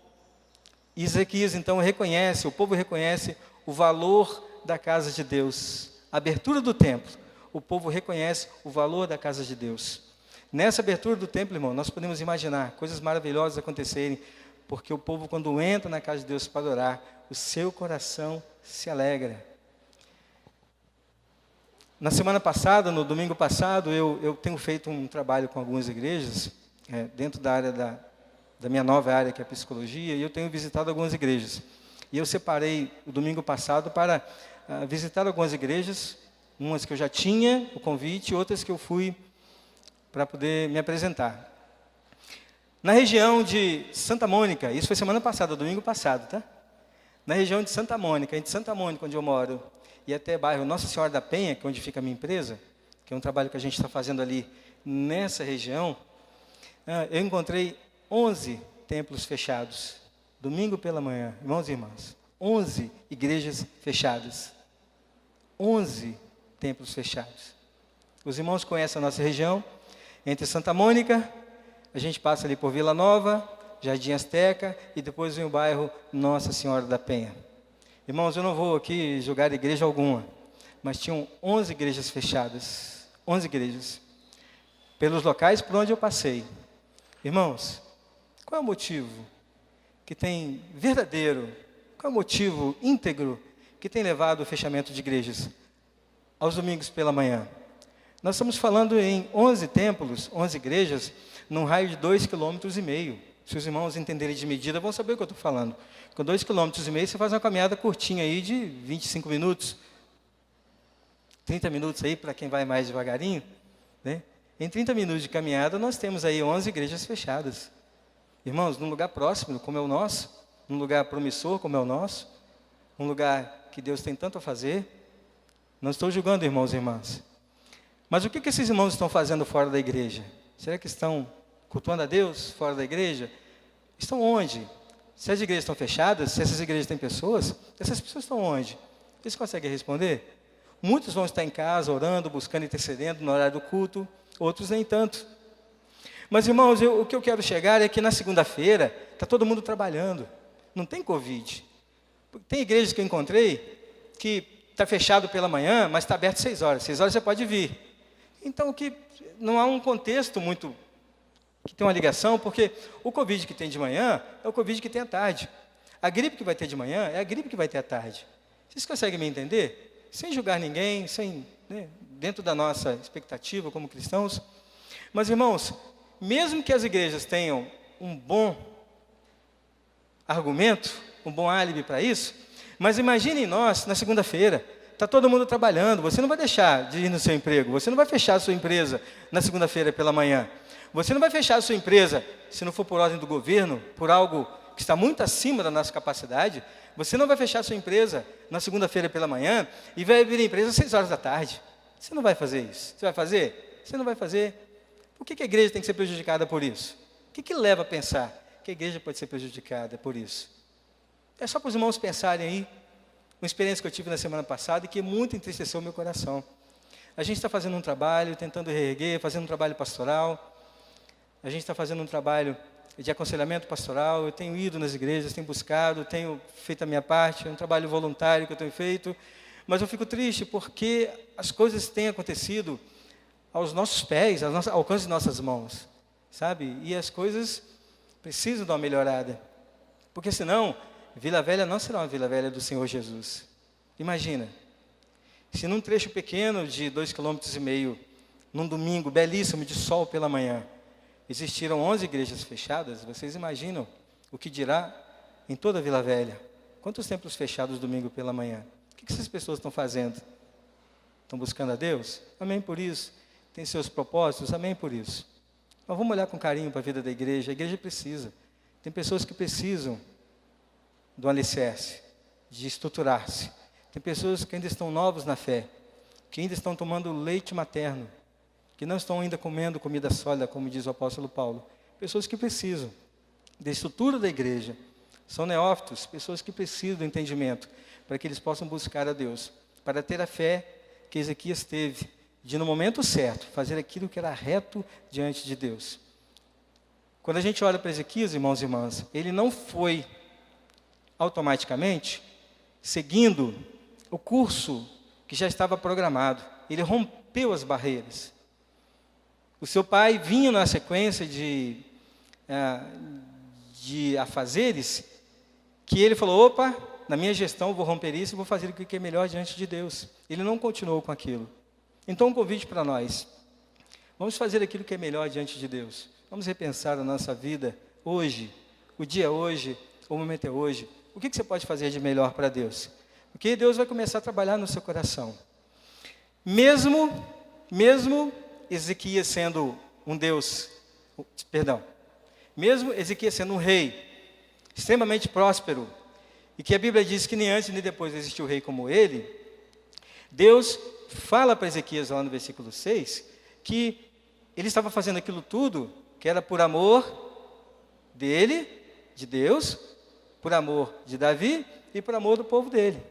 E Ezequias então reconhece, o povo reconhece o valor da casa de Deus. A abertura do templo, o povo reconhece o valor da casa de Deus. Nessa abertura do templo, irmão, nós podemos imaginar coisas maravilhosas acontecerem, porque o povo, quando entra na casa de Deus para adorar, o seu coração se alegra. Na semana passada, no domingo passado, eu tenho feito um trabalho com algumas igrejas, dentro da área da minha nova área, que é a psicologia, e eu tenho visitado algumas igrejas. E eu separei o domingo passado para visitar algumas igrejas, umas que eu já tinha o convite, outras que eu fui para poder me apresentar. Na região de Santa Mônica, isso foi semana passada, domingo passado, tá? Na região de Santa Mônica, entre Santa Mônica, onde eu moro, e até bairro Nossa Senhora da Penha, que é onde fica a minha empresa, que é um trabalho que a gente está fazendo ali nessa região, eu encontrei 11 templos fechados, domingo pela manhã, irmãos e irmãs, 11 igrejas fechadas, 11 templos fechados. Os irmãos conhecem a nossa região, entre Santa Mônica, a gente passa ali por Vila Nova, Jardim Azteca, e depois vem o bairro Nossa Senhora da Penha. Irmãos, eu não vou aqui julgar igreja alguma, mas tinham 11 igrejas fechadas, 11 igrejas, pelos locais por onde eu passei. Irmãos, qual é o motivo que tem verdadeiro, qual é o motivo íntegro que tem levado ao fechamento de igrejas aos domingos pela manhã? Nós estamos falando em 11 templos, 11 igrejas, num raio de 2,5 km. Se os irmãos entenderem de medida, vão saber o que eu estou falando. Com 2,5 km, você faz uma caminhada curtinha aí de 25 minutos. 30 minutos aí, para quem vai mais devagarinho, né? Em 30 minutos de caminhada, nós temos aí 11 igrejas fechadas. Irmãos, num lugar próximo, como é o nosso, num lugar promissor, como é o nosso, um lugar que Deus tem tanto a fazer. Não estou julgando, irmãos e irmãs. Mas o que esses irmãos estão fazendo fora da igreja? Será que estão cultuando a Deus fora da igreja? Estão onde? Se as igrejas estão fechadas, se essas igrejas têm pessoas, essas pessoas estão onde? Vocês conseguem responder? Muitos vão estar em casa, orando, buscando, intercedendo no horário do culto, outros nem tanto. Mas, irmãos, o que eu quero chegar é que na segunda-feira está todo mundo trabalhando. Não tem Covid. Tem igrejas que eu encontrei que está fechado pela manhã, mas está aberto 6 horas. 6 horas você pode vir. Então, não há um contexto muito que tem uma ligação, porque o Covid que tem de manhã é o Covid que tem à tarde. A gripe que vai ter de manhã é a gripe que vai ter à tarde. Vocês conseguem me entender? Sem julgar ninguém, dentro da nossa expectativa como cristãos. Mas, irmãos, mesmo que as igrejas tenham um bom argumento, um bom álibi para isso, mas imaginem nós, na segunda-feira, está todo mundo trabalhando, você não vai deixar de ir no seu emprego, você não vai fechar a sua empresa na segunda-feira pela manhã, você não vai fechar a sua empresa, se não for por ordem do governo, por algo que está muito acima da nossa capacidade, você não vai fechar a sua empresa na segunda-feira pela manhã e vai abrir a empresa às 6 horas da tarde. Você não vai fazer isso. Você vai fazer? Você não vai fazer. Por que a igreja tem que ser prejudicada por isso? O que leva a pensar que a igreja pode ser prejudicada por isso? É só para os irmãos pensarem aí, uma experiência que eu tive na semana passada e que muito entristeceu o meu coração. A gente está fazendo um trabalho, tentando reerguer, fazendo um trabalho pastoral. A gente está fazendo um trabalho de aconselhamento pastoral. Eu tenho ido nas igrejas, tenho buscado, tenho feito a minha parte, é um trabalho voluntário que eu tenho feito. Mas eu fico triste porque as coisas têm acontecido aos nossos pés, ao alcance de nossas mãos, sabe? E as coisas precisam dar uma melhorada. Porque senão, Vila Velha não será uma Vila Velha do Senhor Jesus. Imagina, se num trecho pequeno de 2,5 km, num domingo belíssimo de sol pela manhã, existiram 11 igrejas fechadas, vocês imaginam o que dirá em toda a Vila Velha? Quantos templos fechados domingo pela manhã? O que essas pessoas estão fazendo? Estão buscando a Deus? Amém por isso. Tem seus propósitos? Amém por isso. Mas vamos olhar com carinho para a vida da igreja. A igreja precisa. Tem pessoas que precisam do alicerce, de estruturar-se. Tem pessoas que ainda estão novos na fé, que ainda estão tomando leite materno, que não estão ainda comendo comida sólida, como diz o apóstolo Paulo. Pessoas que precisam da estrutura da igreja. São neófitos, pessoas que precisam do entendimento, para que eles possam buscar a Deus, para ter a fé que Ezequias teve, de no momento certo, fazer aquilo que era reto diante de Deus. Quando a gente olha para Ezequias, irmãos e irmãs, ele não foi automaticamente seguindo o curso que já estava programado. Ele rompeu as barreiras. O seu pai vinha na sequência de afazeres, que ele falou, opa, na minha gestão eu vou romper isso e vou fazer o que é melhor diante de Deus. Ele não continuou com aquilo. Então um convite para nós, vamos fazer aquilo que é melhor diante de Deus. Vamos repensar a nossa vida hoje, o dia é hoje, o momento é hoje. O que você pode fazer de melhor para Deus? Porque Deus vai começar a trabalhar no seu coração. Mesmo Ezequias sendo um Deus, mesmo Ezequias sendo um rei extremamente próspero, e que a Bíblia diz que nem antes nem depois existiu rei como ele, Deus fala para Ezequias lá no versículo 6, que ele estava fazendo aquilo tudo, que era por amor dele, de Deus, por amor de Davi e por amor do povo dele.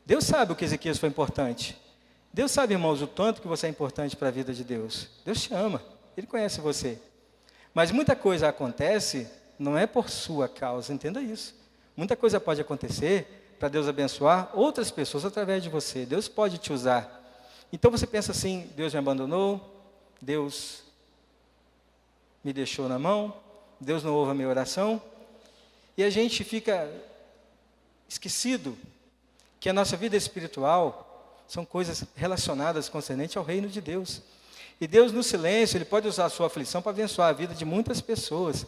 Deus sabe o que Ezequias foi importante. Deus sabe, irmãos, o tanto que você é importante para a vida de Deus. Deus te ama, Ele conhece você. Mas muita coisa acontece, não é por sua causa, entenda isso. Muita coisa pode acontecer para Deus abençoar outras pessoas através de você. Deus pode te usar. Então você pensa assim, Deus me abandonou, Deus me deixou na mão, Deus não ouve a minha oração. E a gente fica esquecido que a nossa vida espiritual são coisas relacionadas concernente ao reino de Deus. E Deus, no silêncio, Ele pode usar a sua aflição para abençoar a vida de muitas pessoas.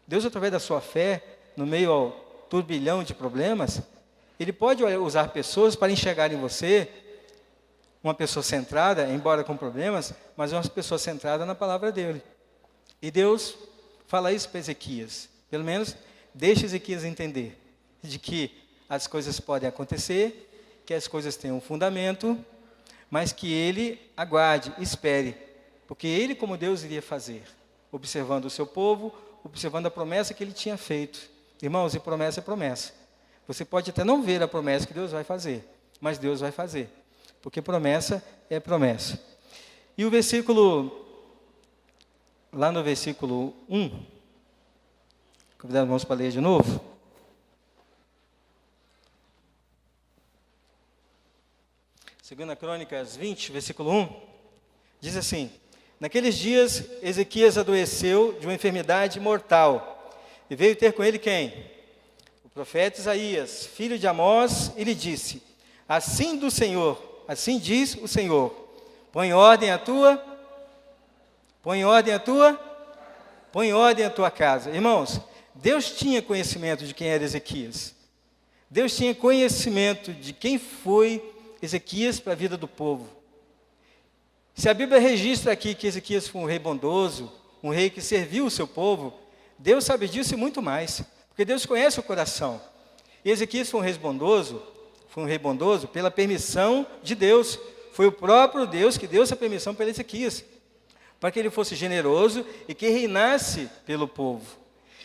Deus, através da sua fé, no meio ao turbilhão de problemas, Ele pode usar pessoas para enxergar em você uma pessoa centrada, embora com problemas, mas uma pessoa centrada na palavra dEle. E Deus fala isso para Ezequias. Pelo menos, deixa Ezequias entender de que as coisas podem acontecer, que as coisas têm um fundamento, mas que ele aguarde, espere, porque ele, como Deus, iria fazer, observando o seu povo, observando a promessa que ele tinha feito. Irmãos, e promessa é promessa. Você pode até não ver a promessa que Deus vai fazer, mas Deus vai fazer, porque promessa é promessa. E o versículo, lá no versículo 1, convidar os irmãos para ler de novo. Segunda Crônicas 20, versículo 1, diz assim: naqueles dias, Ezequias adoeceu de uma enfermidade mortal, e veio ter com ele quem? O profeta Isaías, filho de Amós, e lhe disse: assim diz o Senhor, põe ordem à tua casa. Irmãos, Deus tinha conhecimento de quem era Ezequias. Deus tinha conhecimento de quem foi Ezequias para a vida do povo. Se a Bíblia registra aqui que Ezequias foi um rei bondoso, um rei que serviu o seu povo, Deus sabe disso e muito mais, porque Deus conhece o coração. E Ezequias foi um rei bondoso pela permissão de Deus. Foi o próprio Deus que deu essa permissão para Ezequias, para que ele fosse generoso e que reinasse pelo povo.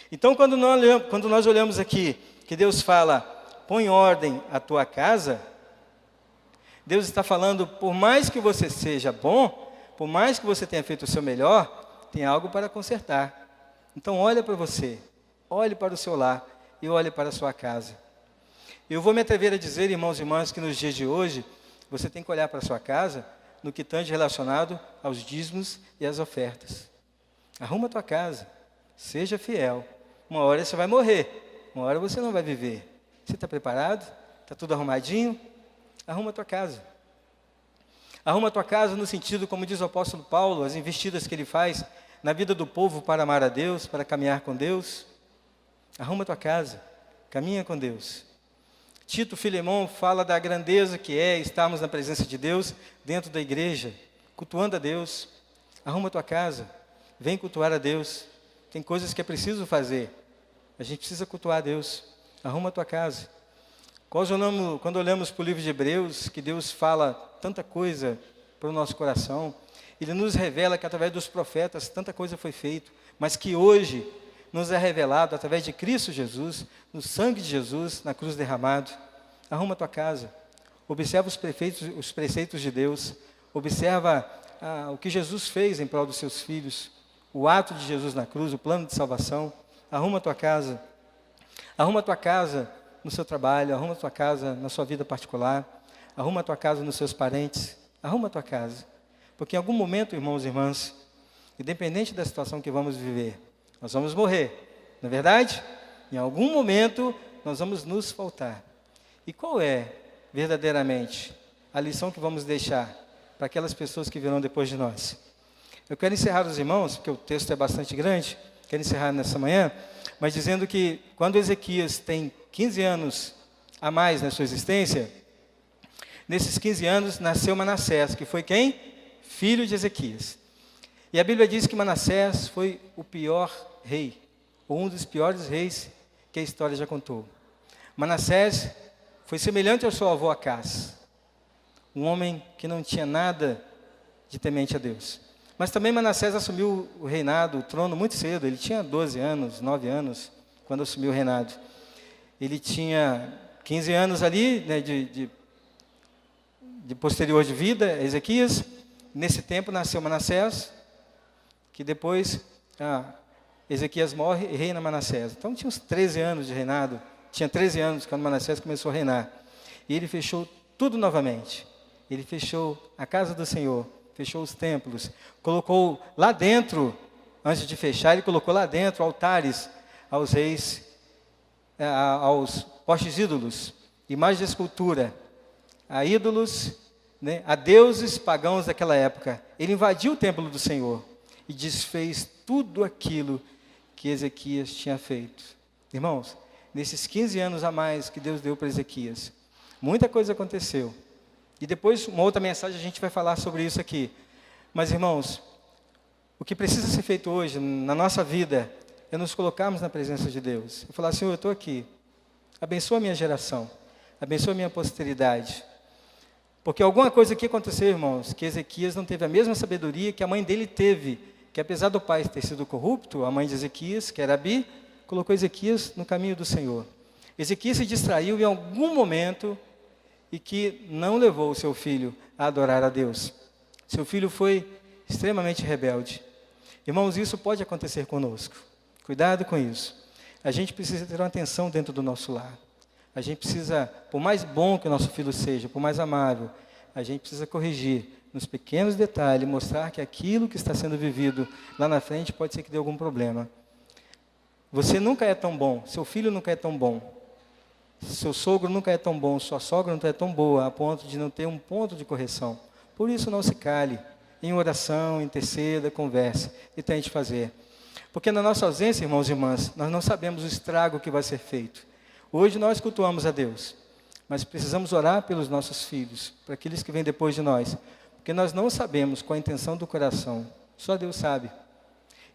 Então, quando nós olhamos aqui, que Deus fala, põe ordem à tua casa, Deus está falando, por mais que você seja bom, por mais que você tenha feito o seu melhor, tem algo para consertar. Então olha para você, olhe para o seu lar e olhe para a sua casa. Eu vou me atrever a dizer, irmãos e irmãs, que nos dias de hoje, você tem que olhar para a sua casa no que tange relacionado aos dízimos e às ofertas. Arruma a tua casa, seja fiel. Uma hora você vai morrer, uma hora você não vai viver. Você está preparado? Está tudo arrumadinho? Arruma a tua casa. Arruma a tua casa no sentido, como diz o apóstolo Paulo, as investidas que ele faz na vida do povo para amar a Deus, para caminhar com Deus. Arruma a tua casa, caminha com Deus. Tito Filemon fala da grandeza que é estarmos na presença de Deus dentro da igreja, cultuando a Deus. Arruma a tua casa, vem cultuar a Deus. Tem coisas que é preciso fazer, a gente precisa cultuar a Deus. Arruma a tua casa. Quando olhamos para o livro de Hebreus, que Deus fala tanta coisa para o nosso coração, Ele nos revela que através dos profetas tanta coisa foi feita, mas que hoje nos é revelado através de Cristo Jesus, no sangue de Jesus, na cruz derramado. Arruma a tua casa, observa os preceitos de Deus, observa o que Jesus fez em prol dos seus filhos, o ato de Jesus na cruz, o plano de salvação. Arruma a tua casa. Arruma a tua casa no seu trabalho, arruma a tua casa na sua vida particular, arruma a tua casa nos seus parentes, arruma a tua casa. Porque em algum momento, irmãos e irmãs, independente da situação que vamos viver, nós vamos morrer, não é verdade? Em algum momento, nós vamos nos faltar. E qual é, verdadeiramente, a lição que vamos deixar para aquelas pessoas que virão depois de nós? Eu quero encerrar os irmãos, porque o texto é bastante grande, quero encerrar nessa manhã, mas dizendo que quando Ezequias tem 15 anos a mais na sua existência, nesses 15 anos nasceu Manassés, que foi quem? Filho de Ezequias. E a Bíblia diz que Manassés foi o pior rei, ou um dos piores reis que a história já contou. Manassés foi semelhante ao seu avô Acás, um homem que não tinha nada de temente a Deus. Mas também Manassés assumiu o reinado, o trono muito cedo. Ele tinha 12 anos, 9 anos, quando assumiu o reinado. Ele tinha 15 anos ali, né, de posterior de vida, Ezequias. Nesse tempo nasceu Manassés, que depois Ezequias morre e reina Manassés. Então tinha uns 13 anos de reinado. Tinha 13 anos quando Manassés começou a reinar. E ele fechou tudo novamente. Ele fechou a casa do Senhor, fechou os templos, colocou lá dentro, antes de fechar, ele colocou lá dentro altares aos reis, aos postes ídolos, imagens de escultura, a ídolos, né, a deuses pagãos daquela época. Ele invadiu o templo do Senhor e desfez tudo aquilo que Ezequias tinha feito. Irmãos, nesses 15 anos a mais que Deus deu para Ezequias, muita coisa aconteceu. E depois, uma outra mensagem, a gente vai falar sobre isso aqui. Mas, irmãos, o que precisa ser feito hoje, na nossa vida, é nos colocarmos na presença de Deus. E falar, Senhor, eu estou aqui. Abençoa a minha geração. Abençoa a minha posteridade. Porque alguma coisa aqui aconteceu, irmãos, que Ezequias não teve a mesma sabedoria que a mãe dele teve. Que apesar do pai ter sido corrupto, a mãe de Ezequias, que era Abi, colocou Ezequias no caminho do Senhor. Ezequias se distraiu em algum momento e que não levou o seu filho a adorar a Deus. Seu filho foi extremamente rebelde. Irmãos, isso pode acontecer conosco. Cuidado com isso. A gente precisa ter uma atenção dentro do nosso lar. A gente precisa, por mais bom que o nosso filho seja, por mais amável, a gente precisa corrigir nos pequenos detalhes, mostrar que aquilo que está sendo vivido lá na frente pode ser que dê algum problema. Você nunca é tão bom, seu filho nunca é tão bom. Seu sogro nunca é tão bom, sua sogra nunca é tão boa, a ponto de não ter um ponto de correção. Por isso não se cale, em oração, interceda, converse e tente fazer. Porque na nossa ausência, irmãos e irmãs, nós não sabemos o estrago que vai ser feito. Hoje nós cultuamos a Deus, mas precisamos orar pelos nossos filhos, para aqueles que vêm depois de nós, porque nós não sabemos qual a intenção do coração, só Deus sabe.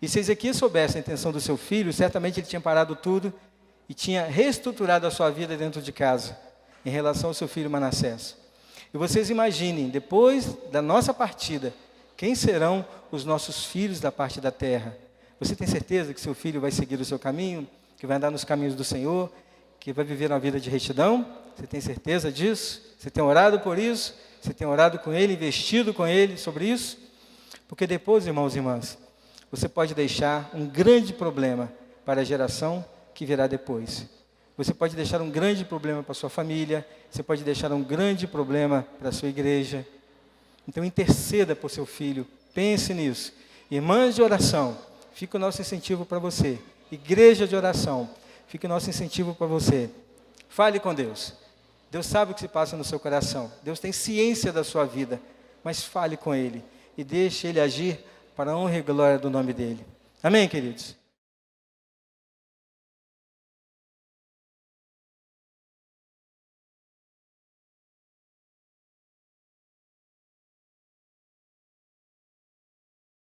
E se Ezequias soubesse a intenção do seu filho, certamente ele tinha parado tudo e tinha reestruturado a sua vida dentro de casa, em relação ao seu filho Manassés. E vocês imaginem, depois da nossa partida, quem serão os nossos filhos da parte da terra? Você tem certeza que seu filho vai seguir o seu caminho, que vai andar nos caminhos do Senhor, que vai viver uma vida de retidão? Você tem certeza disso? Você tem orado por isso? Você tem orado com Ele, investido com Ele sobre isso? Porque depois, irmãos e irmãs, você pode deixar um grande problema para a geração que virá depois. Você pode deixar um grande problema para a sua família, você pode deixar um grande problema para a sua igreja. Então interceda por seu filho, pense nisso. Irmãs de oração, fica o nosso incentivo para você. Igreja de oração, fica o nosso incentivo para você. Fale com Deus. Deus sabe o que se passa no seu coração. Deus tem ciência da sua vida, mas fale com Ele e deixe Ele agir para a honra e glória do nome dEle. Amém, queridos?